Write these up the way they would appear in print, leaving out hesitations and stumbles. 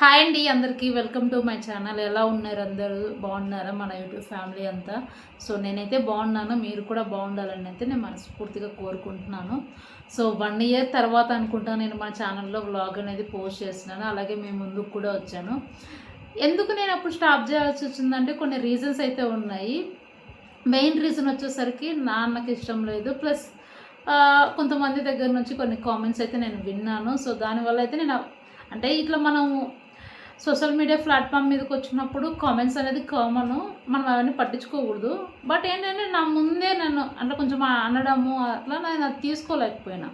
Hi అండి అందరికీ welcome to my channel. ఎలా ఉన్నారు అందరూ? బాగున్నారా మన యూట్యూబ్ ఫ్యామిలీ అంతా? సో నేనైతే బాగున్నాను, మీరు కూడా బాగుండాలని అయితే నేను మనస్ఫూర్తిగా కోరుకుంటున్నాను. సో 1 ఇయర్ తర్వాత అనుకుంటా నేను మన ఛానల్లో వ్లాగ్ అనేది పోస్ట్ చేస్తున్నాను. అలాగే మీ ముందుకు కూడా వచ్చాను. ఎందుకు నేను అప్పుడు స్టాప్ చేయాల్సి వచ్చిందంటే కొన్ని రీజన్స్ అయితే ఉన్నాయి. మెయిన్ రీజన్ వచ్చేసరికి నాన్నకి ఇష్టం లేదు, ప్లస్ కొంతమంది దగ్గర నుంచి కొన్ని కామెంట్స్ అయితే నేను విన్నాను. సో దానివల్ల అయితే నేను అంటే ఇట్లా మనము సోషల్ మీడియా ప్లాట్ఫామ్ మీదకి వచ్చినప్పుడు కామెంట్స్ అనేది కామను, మనం అవన్నీ పట్టించుకోకూడదు. బట్ ఏంటంటే నా ముందే నన్ను అంటే కొంచెం అనడము అట్లా నేను అది తీసుకోలేకపోయినా.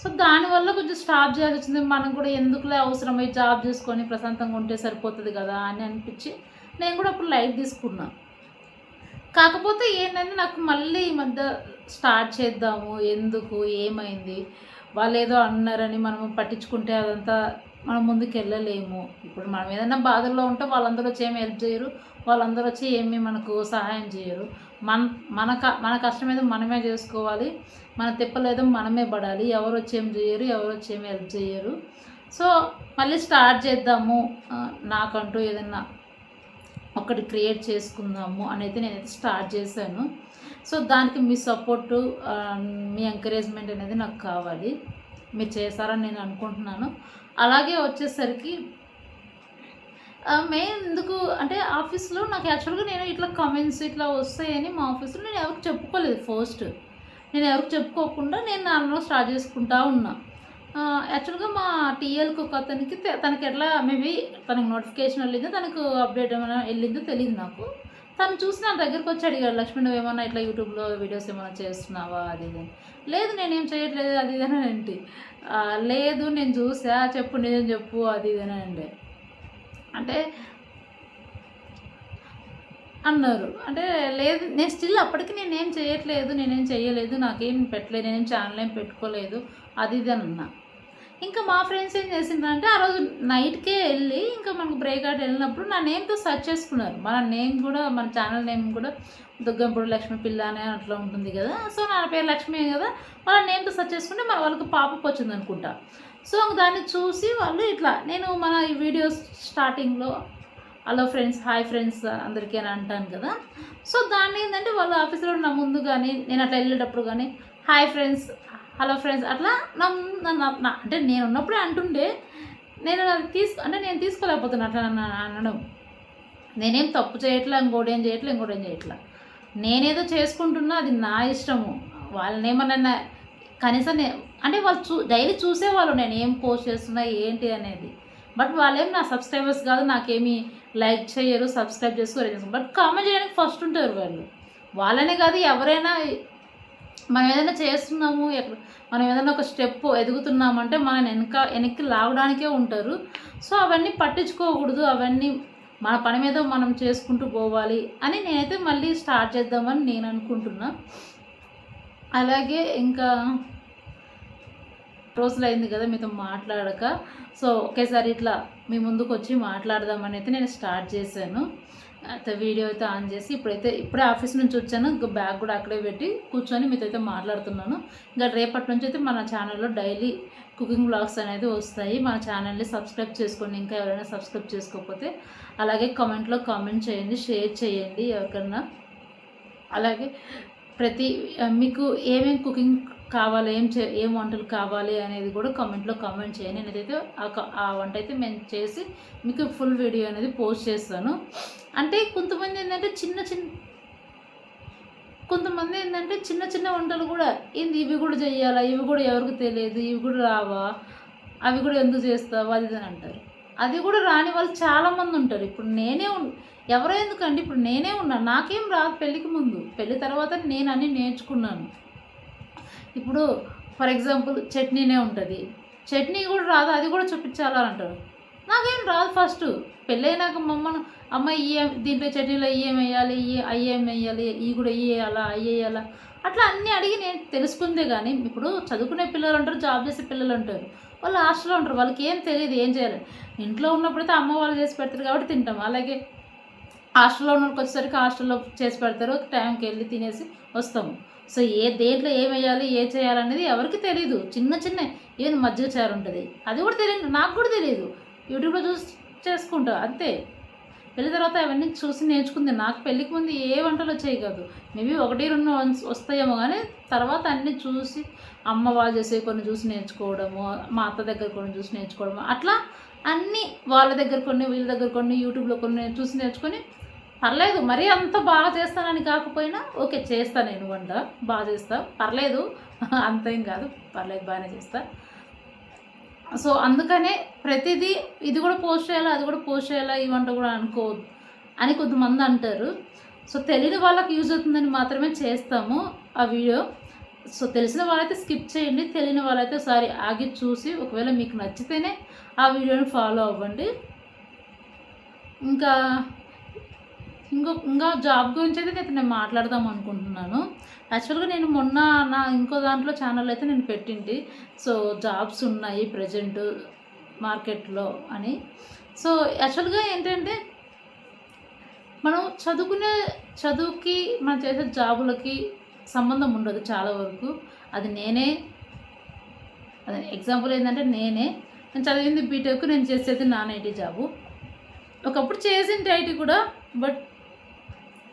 సో దానివల్ల కొంచెం స్టాప్ చేయాల్సి వచ్చింది. మనం కూడా ఎందుకులే అవసరమై జాబ్ చేసుకొని ప్రశాంతంగా ఉంటే సరిపోతుంది కదా అని అనిపించి నేను కూడా అప్పుడు లైట్ తీసుకున్నా. కాకపోతే ఏంటంటే నాకు మళ్ళీ ఈ మధ్య స్టార్ట్ చేద్దాము, ఎందుకు ఏమైంది, వాళ్ళు ఏదో అన్నారని మనము పట్టించుకుంటే అదంతా మనం ముందుకు వెళ్ళలేము. ఇప్పుడు మనం ఏదైనా బాధల్లో ఉంటే వాళ్ళందరూ వచ్చి ఏమి హెల్ప్ చేయరు, వాళ్ళందరూ వచ్చి ఏమి మనకు సహాయం చేయరు. మన కష్టం ఏదో మనమే చేసుకోవాలి, మన తిప్పలేదో మనమే పడాలి. ఎవరు వచ్చి ఏం చేయరు, ఎవరు వచ్చి ఏమి హెల్ప్ చేయరు. సో మళ్ళీ స్టార్ట్ చేద్దాము, నాకంటూ ఏదన్నా ఒకటి క్రియేట్ చేసుకుందాము అనేది నేనైతే స్టార్ట్ చేశాను. సో దానికి మీ సపోర్టు, మీ ఎంకరేజ్మెంట్ అనేది నాకు కావాలి. మీరు చేస్తారని నేను అనుకుంటున్నాను. అలాగే వచ్చేసరికి మెయిన్ ఎందుకు అంటే ఆఫీస్లో నాకు యాక్చువల్గా నేను ఇట్లా కమెంట్స్ ఇట్లా వస్తాయని మా ఆఫీస్లో నేను ఎవరికి చెప్పుకోలేదు. ఫస్ట్ నేను ఎవరికి చెప్పుకోకుండా నేను నార్మల్గా స్టార్ట్ చేసుకుంటా ఉన్నా. యాక్చువల్గా మా టీఎల్కి ఒక అతనికి తనకి ఎట్లా మేబీ తనకి నోటిఫికేషన్ వెళ్ళిందో, తనకు అప్డేట్ ఏమైనా వెళ్ళిందో తెలియదు నాకు. తను చూసి నా దగ్గరికి వచ్చి అడిగాడు, లక్ష్మి నువ్వు ఏమన్నా ఇట్లా యూట్యూబ్లో వీడియోస్ ఏమైనా చేస్తున్నావా అది ఇది. లేదు నేనేం చేయట్లేదు అది ఇదని ఏంటి, లేదు నేను చూసా, చెప్పు నిజం చెప్పు అది ఇదని అంటే అన్నారు. అంటే లేదు నేను స్టిల్ అప్పటికి నేనేం చేయట్లేదు, నేనేం చేయలేదు, నాకేం పెట్టలేదు, నేనేం ఛానల్ ఏం పెట్టుకోలేదు అది ఇది అని అన్నా. ఇంకా మా ఫ్రెండ్స్ ఏం చేసిందంటే ఆ రోజు నైట్కే వెళ్ళి ఇంకా మనకు బ్రేక్ అవుట్ వెళ్ళినప్పుడు నా నేమ్తో సెర్చ్ చేసుకున్నారు. మన నేమ్ కూడా మన ఛానల్ నేమ్ కూడా దుగ్గంపూడి లక్ష్మి పిల్ల అనే అట్లా ఉంటుంది కదా. సో నా పేరు లక్ష్మి కదా, వాళ్ళ నేమ్తో సెర్చ్ చేసుకుంటే మన వాళ్ళకి పాపప్ వచ్చింది అనుకుంటా. సో దాన్ని చూసి వాళ్ళు ఇట్లా నేను మన ఈ వీడియో స్టార్టింగ్లో హలో ఫ్రెండ్స్, హాయ్ ఫ్రెండ్స్ అందరికీ అని అంటాను కదా. సో దాన్ని ఏంటంటే వాళ్ళ ఆఫీస్లో నా ముందు కానీ నేను అట్లా వెళ్ళేటప్పుడు కానీ హాయ్ ఫ్రెండ్స్, హలో ఫ్రెండ్స్ అట్లా అంటే నేను ఉన్నప్పుడే అంటుండే. నేను అది అంటే నేను తీసుకోలేకపోతున్నా అట్లా నన్ను అనడం. నేనేం తప్పు చేయట్లా, ఇంకోటి ఏం చేయట్లా. నేనేదో చేసుకుంటున్నా, అది నా ఇష్టము. వాళ్ళనేమన్నా కనీసం అంటే వాళ్ళు డైలీ చూసేవాళ్ళు నేను ఏం పోస్ట్ చేస్తున్నా ఏంటి అనేది. బట్ వాళ్ళేం నా సబ్స్క్రైబర్స్ కాదు, నాకేమి లైక్ చేయరు, సబ్స్క్రైబ్ చేసుకోరు. బట్ కామెంట్ చేయడానికి ఫస్ట్ ఉంటారు వాళ్ళు. వాళ్ళనే కాదు ఎవరైనా మనం ఏదైనా చేస్తున్నాము, మనం ఏదైనా ఒక స్టెప్ ఎదుగుతున్నామంటే మనం వెనక్కి లాగడానికే ఉంటారు. సో అవన్నీ పట్టించుకోకూడదు, అవన్నీ మన పని మీద మనం చేసుకుంటూ పోవాలి అని నేనైతే మళ్ళీ స్టార్ట్ చేద్దామని నేను అనుకుంటున్నా. అలాగే ఇంకా రోజులైంది కదా మీతో మాట్లాడక. సో ఒకేసారి ఇట్లా మీ ముందుకు వచ్చి మాట్లాడదామని అయితే నేను స్టార్ట్ చేశాను. అయితే వీడియో అయితే ఆన్ చేసి ఇప్పుడే ఆఫీస్ నుంచి వచ్చాను. బ్యాగ్ కూడా అక్కడే పెట్టి కూర్చొని మీతో అయితే మాట్లాడుతున్నాను. ఇంకా రేపటి నుంచి అయితే మన ఛానల్లో డైలీ కుకింగ్ బ్లాగ్స్ అనేది వస్తాయి. మన ఛానల్ని సబ్స్క్రైబ్ చేసుకోండి, ఇంకా ఎవరైనా సబ్స్క్రైబ్ చేసుకోకపోతే. అలాగే కామెంట్లో కామెంట్ చేయండి, షేర్ చేయండి ఎవరికన్నా. అలాగే మీకు ఏమేమి కుకింగ్ కావాలి, ఏం వంటలు కావాలి అనేది కూడా కామెంట్లో కామెంట్ చేయండి. నేనైతే ఆ వంట అయితే మేము చేసి మీకు ఫుల్ వీడియో అనేది పోస్ట్ చేస్తాను. అంటే కొంతమంది ఏంటంటే చిన్న చిన్న వంటలు కూడా ఇవి కూడా చెయ్యాలా, ఇవి కూడా ఎవరికి తెలియదు, ఇవి కూడా రావా, అవి కూడా ఎందుకు చేస్తావు అది అని అంటారు. అది కూడా రాని వాళ్ళు చాలామంది ఉంటారు. ఇప్పుడు ఎవరో ఎందుకండి, ఇప్పుడు నేనే ఉన్నాను, నాకేం రాదు పెళ్ళికి ముందు. పెళ్ళి తర్వాత నేను అన్నీ నేర్చుకున్నాను. ఇప్పుడు ఫర్ ఎగ్జాంపుల్ చట్నీనే ఉంటుంది, చట్నీ కూడా రాదు, అది కూడా చూపించాలా అంటారు. నాకేం రాదు. ఫస్ట్ పెళ్ళైనాక అమ్మ దీంట్లో చట్నీలో ఏం వేయాలి, అయ్యేం వేయాలి, ఇవి కూడా వేయాలా అయ్యేయాలా అట్లా అన్నీ అడిగి నేను తెలుసుకుందే. కానీ ఇప్పుడు చదువుకునే పిల్లలు ఉంటారు, జాబ్ చేసే పిల్లలు ఉంటారు, వాళ్ళు హాస్టల్లో ఉంటారు, వాళ్ళకి ఏం తెలియదు ఏం చేయాలి. ఇంట్లో ఉన్నప్పుడైతే అమ్మ వాళ్ళు చేసి పెడతారు కాబట్టి తింటాం. అలాగే హాస్టల్లో ఉన్నకి వచ్చేసరికి హాస్టల్లో చేసి పెడతారు, టైంకి వెళ్ళి తినేసి వస్తాము. సో దేంట్లో ఏం వేయాలి ఏ చేయాలనేది ఎవరికి తెలియదు. చిన్న ఏది మజ్జిగ చారు ఉంటుంది, అది కూడా తెలియదు, నాకు కూడా తెలియదు. యూట్యూబ్లో చూసి చేసుకుంటా అంతే. పెళ్లి తర్వాత అవన్నీ చూసి నేర్చుకుంది. నాకు పెళ్ళికి ముందు ఏ వంటలు వచ్చాయి కాదు. మేబీ 1, 2 వస్తాయేమో కానీ తర్వాత అన్నీ చూసి అమ్మ వాళ్ళు చేసేవి కొన్ని చూసి నేర్చుకోవడము, మా అత్త దగ్గర కొన్ని చూసి నేర్చుకోవడము, అట్లా అన్నీ వాళ్ళ దగ్గర కొన్ని, వీళ్ళ దగ్గర కొన్ని, యూట్యూబ్లో కొన్ని చూసి నేర్చుకొని పర్లేదు. మరీ అంత బాగా చేస్తానని కాకపోయినా ఓకే చేస్తా, నేను వంట బాగా చేస్తా, పర్లేదు అంతేం కాదు, పర్లేదు బాగానే చేస్తా. సో అందుకనే ప్రతిదీ ఇది కూడా పోస్ట్ చేయాలా, అది కూడా పోస్ట్ చేయాలా, ఈ వంట కూడా అనుకోవద్దు అని కొంతమంది అంటారు. సో తెలియని వాళ్ళకి యూజ్ అవుతుందని మాత్రమే చేస్తాము ఆ వీడియో. సో తెలిసిన వాళ్ళైతే స్కిప్ చేయండి, తెలియని వాళ్ళైతే ఒకసారి ఆగి చూసి ఒకవేళ మీకు నచ్చితేనే ఆ వీడియోని ఫాలో అవ్వండి. ఇంకా ఇంకా జాబ్ గురించి అయితే నేను మాట్లాడదాం అనుకుంటున్నాను. యాక్చువల్గా నేను మొన్న నా ఇంకో దాంట్లో ఛానల్ అయితే నేను పెట్టింది. సో జాబ్స్ ఉన్నాయి ప్రజెంట్ మార్కెట్లో అని. సో యాక్చువల్గా ఏంటంటే మనం చదువుకి మనం చేసే జాబులకి సంబంధం ఉండదు చాలా వరకు. అది అదే ఎగ్జాంపుల్ ఏంటంటే నేను చదివింది బీటెక్, నేను చేసేది నాన్ ఐటీ జాబు. ఒకప్పుడు చేసింది ఐటీ కూడా, బట్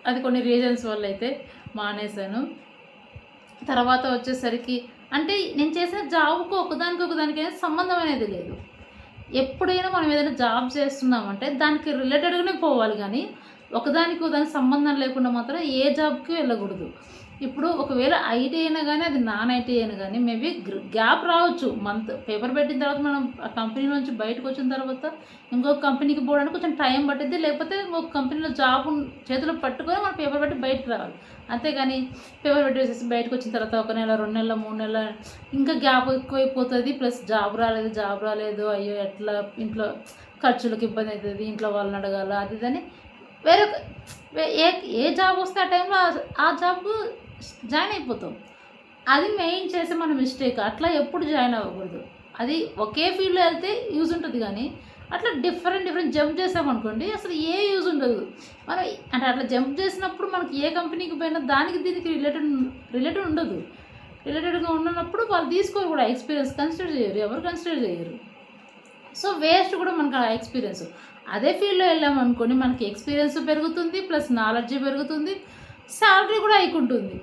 అది కొన్ని రీజన్స్ వల్ల అయితే మానేశాను. తర్వాత వచ్చేసరికి అంటే నేను చేసిన జాబ్కు ఒకదానికైనా సంబంధం అనేది లేదు. ఎప్పుడైనా మనం ఏదైనా జాబ్ చేస్తున్నామంటే దానికి రిలేటెడ్గానే పోవాలి, కానీ ఒకదానికి సంబంధం లేకుండా మాత్రం ఏ జాబ్కి వెళ్ళకూడదు. ఇప్పుడు ఒకవేళ ఐటీ అయినా కానీ అది నాన్ ఐటీ అయినా కానీ మేబీ గ్యాప్ రావచ్చు. మంత్ పేపర్ పెట్టిన తర్వాత మనం ఆ కంపెనీ నుంచి బయటకు వచ్చిన తర్వాత ఇంకొక కంపెనీకి పోవడానికి కొంచెం టైం పట్టిద్ది, లేకపోతే ఇంకొక కంపెనీలో జాబ్ చేతిలో పట్టుకొని మనం పేపర్ పెట్టి బయటకు రావాలి. అంతేగాని పేపర్ పెట్టేసేసి బయటకు వచ్చిన తర్వాత 1 నెల, 2 నెలలు, 3 నెలలు ఇంకా గ్యాప్ ఎక్కువైపోతుంది. ప్లస్ జాబ్ రాలేదు, అయ్యో ఎట్లా, ఇంట్లో ఖర్చులకు ఇబ్బంది అవుతుంది, ఇంట్లో వాళ్ళని అడగాల, అది ఇదని ఏ జాబ్ వస్తే ఆ టైంలో ఆ జాబ్ జాయిన్ అయిపోతాం. అది మెయిన్ చేసే మన మిస్టేక్. అట్లా ఎప్పుడు జాయిన్ అవ్వకూడదు. అది ఒకే ఫీల్డ్లో వెళ్తే యూజ్ ఉంటుంది, కానీ అట్లా డిఫరెంట్ జంప్ చేసామనుకోండి అసలు ఏ యూజ్ ఉండదు. మనం అంటే అట్లా జంప్ చేసినప్పుడు మనకి ఏ కంపెనీకి పోయినా దానికి దీనికి రిలేటెడ్ ఉండదు. రిలేటెడ్గా ఉన్నప్పుడు వాళ్ళు తీసుకోరు కూడా, ఎక్స్పీరియన్స్ కన్సిడర్ చేయరు, ఎవరు కన్సిడర్ చేయరు. సో వేస్ట్ కూడా మనకు ఆ ఎక్స్పీరియన్స్. అదే ఫీల్డ్లో వెళ్ళామనుకోండి మనకి ఎక్స్పీరియన్స్ పెరుగుతుంది, ప్లస్ నాలెడ్జ్ పెరుగుతుంది, శాలరీ కూడా అయికుంటుంది.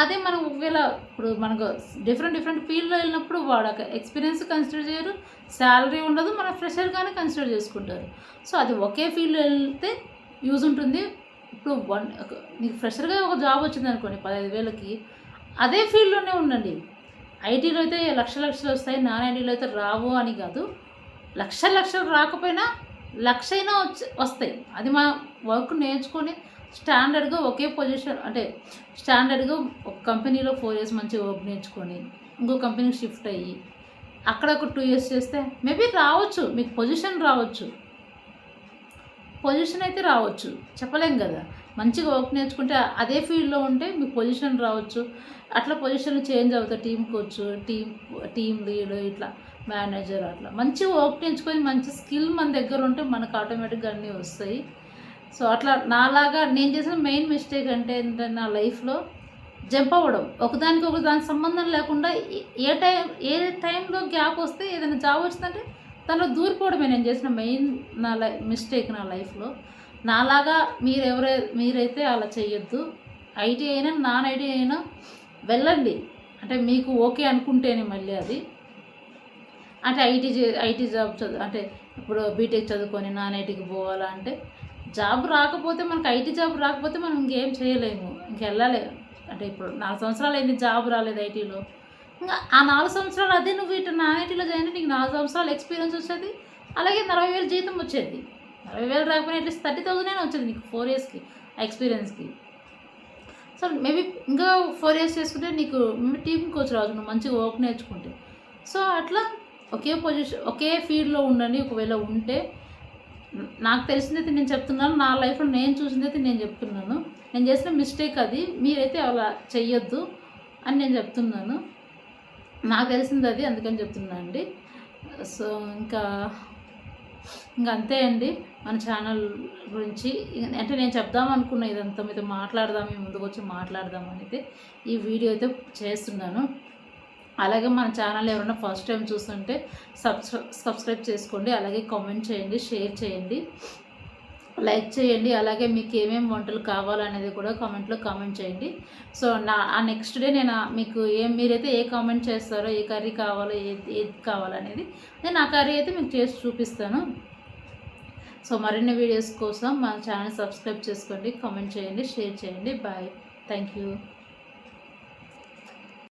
అదే మనం ఒకవేళ ఇప్పుడు మనకు డిఫరెంట్ ఫీల్డ్లో వెళ్ళినప్పుడు వాడక ఎక్స్పీరియన్స్ కన్సిడర్ చేయరు, శాలరీ ఉండదు, మన ఫ్రెషర్గానే కన్సిడర్ చేసుకుంటారు. సో అది ఒకే ఫీల్డ్లో వెళ్తే యూజ్ ఉంటుంది. ఇప్పుడు నీకు ఫ్రెషర్గా ఒక జాబ్ వచ్చింది అనుకోండి 15,000కి, అదే ఫీల్డ్లోనే ఉండండి. ఐటీలో అయితే లక్షలు వస్తాయి, నాన్ ఐటీలో అయితే రావు అని కాదు. లక్షలు రాకపోయినా 1,00,000 అయినా వస్తాయి. అది మా వర్క్ నేర్చుకొని స్టాండర్డ్గా ఒకే పొజిషన్, అంటే స్టాండర్డ్గా ఒక కంపెనీలో 4 years మంచిగా వర్క్ నేర్చుకొని ఇంకో కంపెనీకి షిఫ్ట్ అయ్యి అక్కడ ఒక 2 years చేస్తే మేబీ రావచ్చు, మీకు పొజిషన్ అయితే రావచ్చు, చెప్పలేం కదా. మంచిగా వర్క్ నేర్చుకుంటే అదే ఫీల్డ్లో ఉంటే మీకు పొజిషన్ రావచ్చు. అట్లా పొజిషన్లు చేంజ్ అవుతాయి. టీమ్ కోచ్, టీమ్ లీడ్, ఇట్లా మేనేజర్, అట్లా మంచి వర్క్ నేర్చుకొని మంచి స్కిల్ మన దగ్గర ఉంటే మనకు ఆటోమేటిక్గా అన్నీ వస్తాయి. సో అట్లా నాలాగా నేను చేసిన మెయిన్ మిస్టేక్ అంటే ఏంటంటే నా లైఫ్లో జంప్ అవ్వడం, ఒకదానికి సంబంధం లేకుండా ఏ టైంలో గ్యాప్ వస్తే ఏదైనా జాబ్ వచ్చిందంటే దానిలో దూరిపోవడమే నేను చేసిన మెయిన్ మిస్టేక్ నా లైఫ్లో. నాలాగా మీరైతే అలా చేయొద్దు. ఐటీ అయినా నాన్ ఐటీ అయినా వెళ్ళండి, అంటే మీకు ఓకే అనుకుంటేనే మళ్ళీ అది. అంటే ఐటీ జాబ్ అంటే ఇప్పుడు బీటెక్ చదువుకొని నాన్ ఐటీకి పోవాలా అంటే జాబ్ రాకపోతే, మనకు ఐటీ జాబ్ రాకపోతే మనం ఇంకేం చేయలేము, ఇంకెళ్ళలేము. అంటే ఇప్పుడు 4 సంవత్సరాలు అయింది జాబ్ రాలేదు ఐటీలో, ఇంకా ఆ 4 సంవత్సరాలు అదే నువ్వు ఇటు నాన్ ఐటీలో జాయిన్ అయితే నీకు 4 సంవత్సరాలు ఎక్స్పీరియన్స్ వచ్చేది, అలాగే 40,000 జీతం వచ్చేది. 40,000 రాకపోయినా అట్లీస్ట్ 30,000 అయినా వచ్చేది నీకు 4 yearsకి ఆ ఎక్స్పీరియన్స్కి. సో మేబీ ఇంకా 4 years చేసుకుంటే నీకు టీమ్ కోచ్ రావచ్చు, నువ్వు మంచిగా వర్క్ నేర్చుకుంటే. సో అట్లా ఒకే ఫీల్డ్లో ఉండండి. ఒకవేళ ఉంటే, నాకు తెలిసిందైతే నేను చెప్తున్నాను, నా లైఫ్లో నేను చూసిందైతే నేను చెప్తున్నాను. నేను చేసిన మిస్టేక్ అది, మీరైతే అలా చెయ్యొద్దు అని నేను చెప్తున్నాను. నాకు తెలిసింది అది, అందుకని చెప్తున్నా అండి. సో ఇంకా అంతే అండి మన ఛానల్ గురించి. అంటే నేను చెప్దాం అనుకున్న ఇదంతా మీతో మాట్లాడదాం, మీ ముందుకు వచ్చి మాట్లాడదాం అని అయితే ఈ వీడియో అయితే చేస్తున్నాను. అలాగే మన ఛానల్ ఎవరైనా ఫస్ట్ టైం చూస్తుంటే సబ్స్క్రైబ్ చేసుకోండి. అలాగే కామెంట్ చేయండి, షేర్ చేయండి, లైక్ చేయండి. అలాగే మీకు ఏమేమి వంటలు కావాలనేది కూడా కామెంట్లో కామెంట్ చేయండి. సో నెక్స్ట్ డే నేను మీకు మీరైతే ఏ కామెంట్ చేస్తారో, ఏ కర్రీ కావాలో, ఏది కావాలనేది నేను ఆ కర్రీ అయితే మీకు చేసి చూపిస్తాను. సో మరిన్ని వీడియోస్ కోసం మా ఛానల్ సబ్స్క్రైబ్ చేసుకోండి, కామెంట్ చేయండి, షేర్ చేయండి. Bye, thank you.